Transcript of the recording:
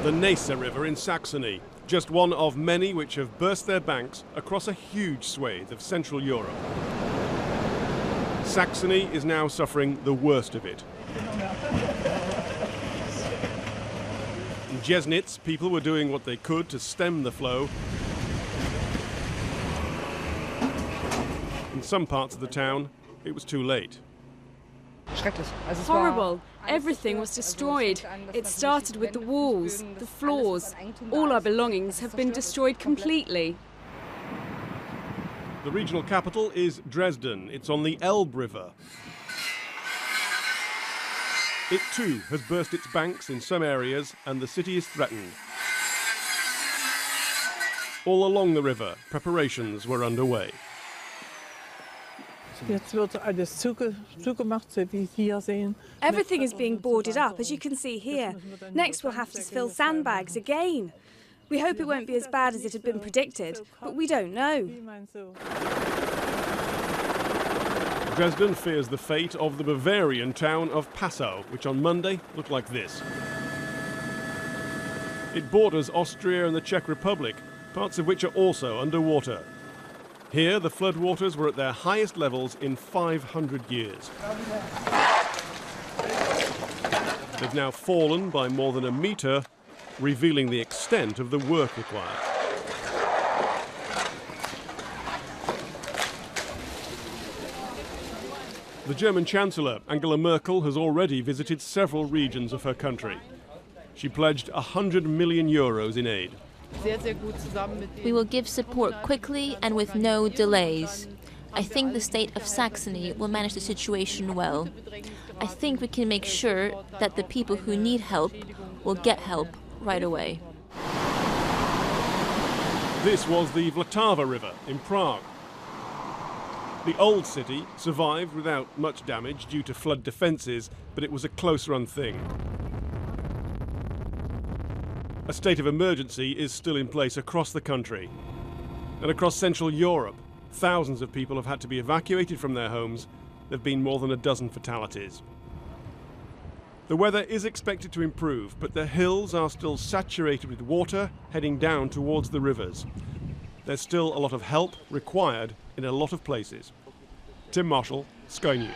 The Neisse River in Saxony, just one of many which have burst their banks across a huge swathe of Central Europe. Saxony is now suffering the worst of it. In Jesnitz, people were doing what they could to stem the flow. In some parts of the town, it was too late. Horrible. Everything was destroyed. It started with the walls, the floors. All our belongings have been destroyed completely. The regional capital is Dresden. It's on the Elbe River. It too has burst its banks in some areas and the city is threatened. All along the river, preparations were underway. Everything is being boarded up, as you can see here. Next we'll have to fill sandbags again. We hope it won't be as bad as it had been predicted, but we don't know. Dresden fears the fate of the Bavarian town of Passau, which on Monday looked like this. It borders Austria and the Czech Republic, parts of which are also underwater. Here, the floodwaters were at their highest levels in 500 years. They've now fallen by more than a metre, revealing the extent of the work required. The German chancellor, Angela Merkel, has already visited several regions of her country. She pledged €100 million in aid. We will give support quickly and with no delays. I think the state of Saxony will manage the situation well. I think we can make sure that the people who need help will get help right away. This was the Vltava River in Prague. The old city survived without much damage due to flood defences, but it was a close-run thing. A state of emergency is still in place across the country. And across Central Europe, thousands of people have had to be evacuated from their homes. There have been more than a dozen fatalities. The weather is expected to improve, but the hills are still saturated with water heading down towards the rivers. There's still a lot of help required in a lot of places. Tim Marshall, Sky News.